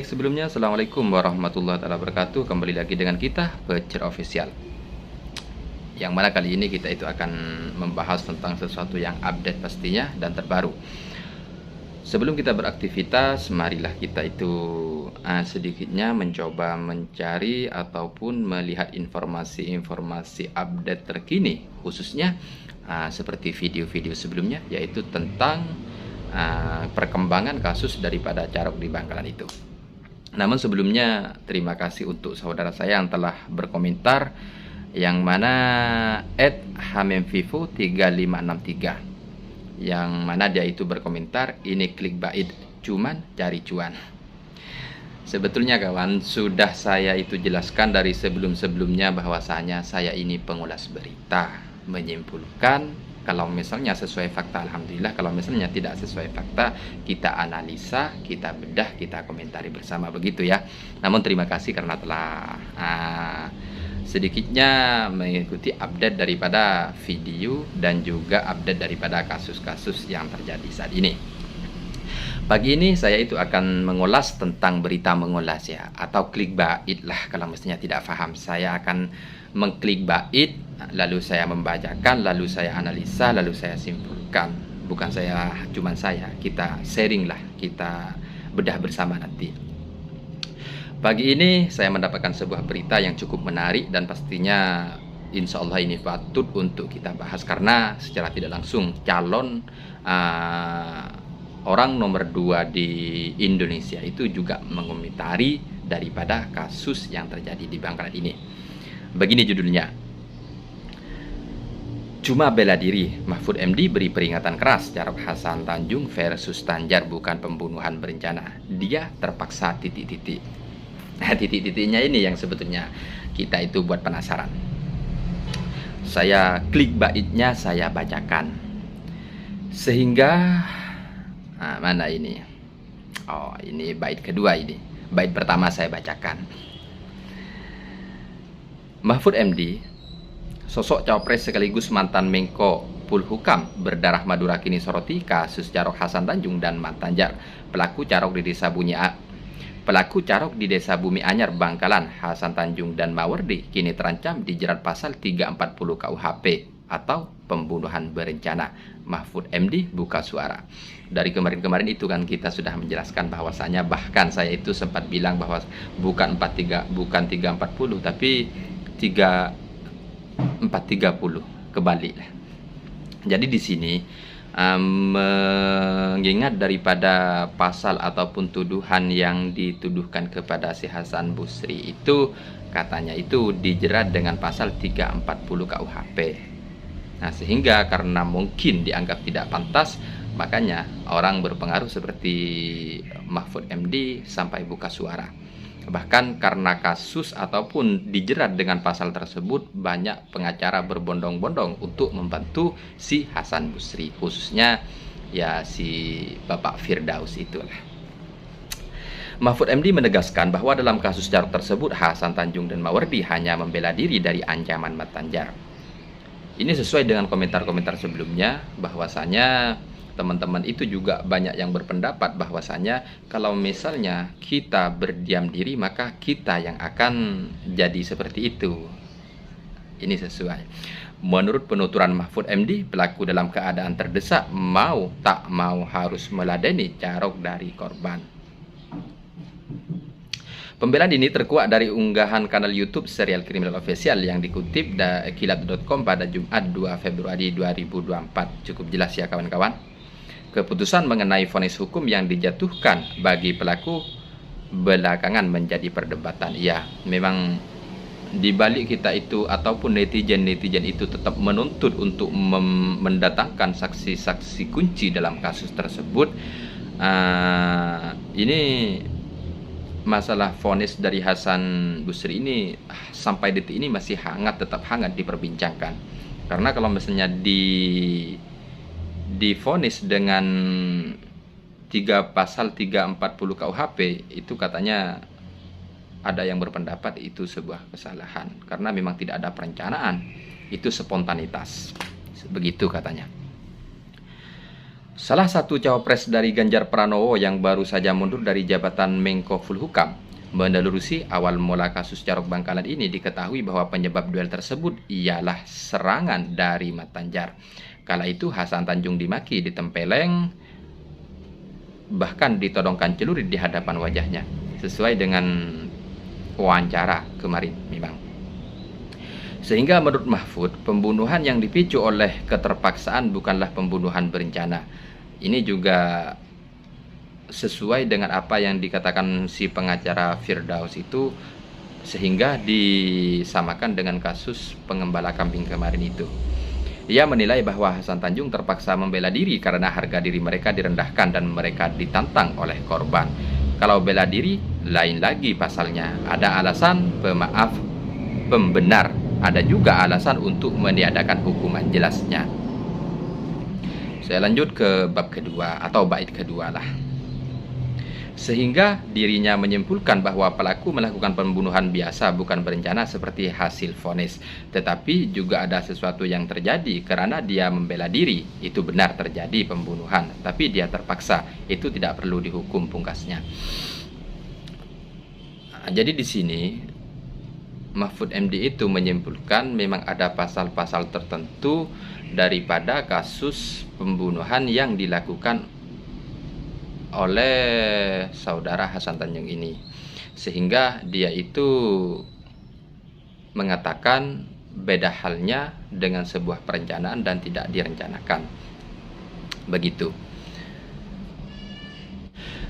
Baik, sebelumnya Assalamualaikum warahmatullahi wabarakatuh. Kembali lagi dengan kita Pecer Official, yang mana kali ini kita itu akan membahas tentang sesuatu yang update pastinya dan terbaru. Sebelum kita beraktivitas, marilah kita itu sedikitnya mencoba mencari ataupun melihat informasi-informasi update terkini, khususnya seperti video-video sebelumnya, yaitu tentang perkembangan kasus daripada Carok di Bangkalan itu. Namun sebelumnya terima kasih untuk saudara saya yang telah berkomentar, yang mana @hamemvivo3563, yang mana dia itu berkomentar, ini clickbait, cuman cari cuan. Sebetulnya kawan, sudah saya itu jelaskan dari sebelum-sebelumnya bahwasanya saya ini pengulas berita, menyimpulkan. Kalau misalnya sesuai fakta, alhamdulillah. Kalau misalnya tidak sesuai fakta, kita analisa, kita bedah, kita komentari bersama, begitu ya. Namun terima kasih karena telah sedikitnya mengikuti update daripada video dan juga update daripada kasus-kasus yang terjadi saat ini. Pagi ini saya itu akan mengulas tentang berita mengulas ya, atau clickbait lah kalau misalnya tidak paham. Saya akan mengclickbait, lalu saya membacakan, lalu saya analisa, lalu saya simpulkan. Bukan cuma saya, kita sharing lah, kita bedah bersama nanti. Pagi ini saya mendapatkan sebuah berita yang cukup menarik dan pastinya insya Allah ini patut untuk kita bahas, karena secara tidak langsung calon orang nomor 2 di Indonesia itu juga mengomentari daripada kasus yang terjadi di Bangkalan ini. Begini judulnya, cuma bela diri, Mahfud MD beri peringatan keras, Carok Hasan Tanjung versus Tanjar bukan pembunuhan berencana, dia terpaksa titik-titik. Nah, titik-titiknya ini yang sebetulnya kita itu buat penasaran. Saya klik baitnya, saya bacakan. Sehingga mana ini? Oh, ini bait kedua ini. Bait pertama saya bacakan. Mahfud MD, sosok cawapres sekaligus mantan Menko Polhukam, berdarah Madura kini soroti kasus Carok Hasan Tanjung dan Mat Tanjar. Pelaku Carok di Desa Bumi Anyar Bangkalan, Hasan Tanjung dan Mawardi kini terancam dijerat pasal 340 KUHP atau pembunuhan berencana. Mahfud MD buka suara. Dari kemarin-kemarin itu kan kita sudah menjelaskan bahwasanya, bahkan saya itu sempat bilang bahwa bukan 340 tapi 430, kebalik lah. Jadi di sini mengingat daripada pasal ataupun tuduhan yang dituduhkan kepada si Hasan Busri itu, katanya itu dijerat dengan pasal 340 KUHP. Nah, sehingga karena mungkin dianggap tidak pantas, makanya orang berpengaruh seperti Mahfud MD sampai buka suara. Bahkan karena kasus ataupun dijerat dengan pasal tersebut, banyak pengacara berbondong-bondong untuk membantu si Hasan Busri, khususnya ya si Bapak Firdaus itulah. Mahfud MD menegaskan bahwa dalam kasus Carok tersebut, Hasan Tanjung dan Mawardi hanya membela diri dari ancaman Mat Tanjar. Ini sesuai dengan komentar-komentar sebelumnya, bahwasanya teman-teman itu juga banyak yang berpendapat bahwasanya kalau misalnya kita berdiam diri, maka kita yang akan jadi seperti itu. Ini sesuai. Menurut penuturan Mahfud MD, pelaku dalam keadaan terdesak mau tak mau harus meladeni Carok dari korban. Pembelaan ini terkuak dari unggahan kanal YouTube Serial Kriminal Official yang dikutip dari kilat.com pada Jumat 2 Februari 2024. Cukup jelas ya kawan-kawan. Keputusan mengenai vonis hukum yang dijatuhkan bagi pelaku belakangan menjadi perdebatan. Ya, memang dibalik kita itu ataupun netizen itu tetap menuntut untuk mendatangkan saksi-saksi kunci dalam kasus tersebut. Ini masalah vonis dari Hasan Busri ini sampai detik ini masih tetap hangat diperbincangkan. Karena kalau misalnya divonis dengan pasal 340 KUHP itu, katanya ada yang berpendapat itu sebuah kesalahan karena memang tidak ada perencanaan, itu spontanitas, begitu katanya. Salah satu cawapres dari Ganjar Pranowo yang baru saja mundur dari jabatan Menko Polhukam menelusuri awal mula kasus Carok Bangkalan ini, diketahui bahwa penyebab duel tersebut ialah serangan dari Mat Tanjar. Kala itu Hasan Tanjung dimaki, ditempeleng, bahkan ditodongkan celurit di hadapan wajahnya, sesuai dengan wawancara kemarin memang. Sehingga menurut Mahfud, pembunuhan yang dipicu oleh keterpaksaan bukanlah pembunuhan berencana. Ini juga sesuai dengan apa yang dikatakan si pengacara Firdaus itu, sehingga disamakan dengan kasus pengembala kambing kemarin itu. Ia menilai bahwa Hasan Tanjung terpaksa membela diri karena harga diri mereka direndahkan dan mereka ditantang oleh korban. Kalau bela diri, lain lagi pasalnya. Ada alasan pemaaf, pembenar. Ada juga alasan untuk meniadakan hukuman, jelasnya. Saya lanjut ke bab kedua atau bait kedua lah. Sehingga dirinya menyimpulkan bahwa pelaku melakukan pembunuhan biasa, bukan berencana seperti hasil vonis. Tetapi juga ada sesuatu yang terjadi karena dia membela diri. Itu benar terjadi pembunuhan, tapi dia terpaksa. Itu tidak perlu dihukum, pungkasnya. Jadi di sini Mahfud MD itu menyimpulkan memang ada pasal-pasal tertentu daripada kasus pembunuhan yang dilakukan oleh saudara Hasan Tanjung ini, sehingga dia itu mengatakan beda halnya dengan sebuah perencanaan dan tidak direncanakan, begitu.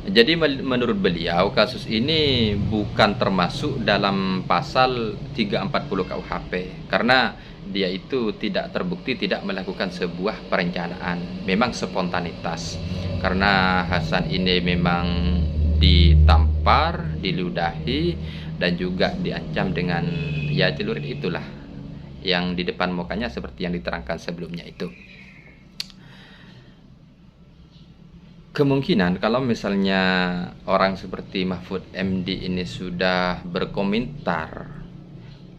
Jadi menurut beliau kasus ini bukan termasuk dalam pasal 340 KUHP karena dia itu tidak terbukti tidak melakukan sebuah perencanaan, memang spontanitas. Karena Hasan ini memang ditampar, diludahi, dan juga diancam dengan ya celurit itulah yang di depan mukanya seperti yang diterangkan sebelumnya itu. Kemungkinan kalau misalnya orang seperti Mahfud MD ini sudah berkomentar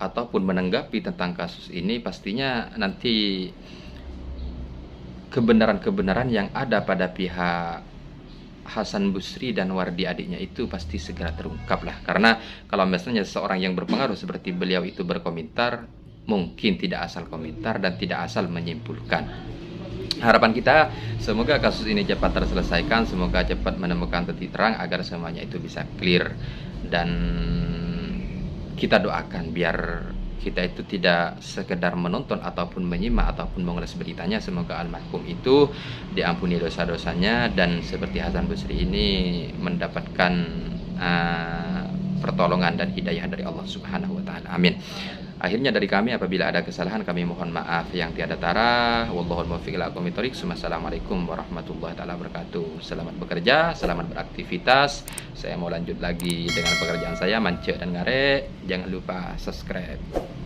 ataupun menanggapi tentang kasus ini, pastinya nanti kebenaran-kebenaran yang ada pada pihak Hasan Busri dan Wardi adiknya itu pasti segera terungkap lah. Karena kalau misalnya seseorang yang berpengaruh seperti beliau itu berkomentar, mungkin tidak asal komentar dan tidak asal menyimpulkan. Harapan kita semoga kasus ini cepat terselesaikan, semoga cepat menemukan titik terang agar semuanya itu bisa clear, dan kita doakan biar kita itu tidak sekedar menonton ataupun menyimak ataupun mengulas beritanya. Semoga almarhum itu diampuni dosa-dosanya dan seperti Hasan Busri ini mendapatkan pertolongan dan hidayah dari Allah Subhanahu wa taala. Amin. Akhirnya dari kami, apabila ada kesalahan kami mohon maaf yang tiada tara. Wallahul muwaffiq ila aqwamit thoriq. Assalamualaikum warahmatullahi taala wabarakatuh. Selamat bekerja, selamat beraktivitas. Saya mau lanjut lagi dengan pekerjaan saya, mancek dan ngarek. Jangan lupa subscribe.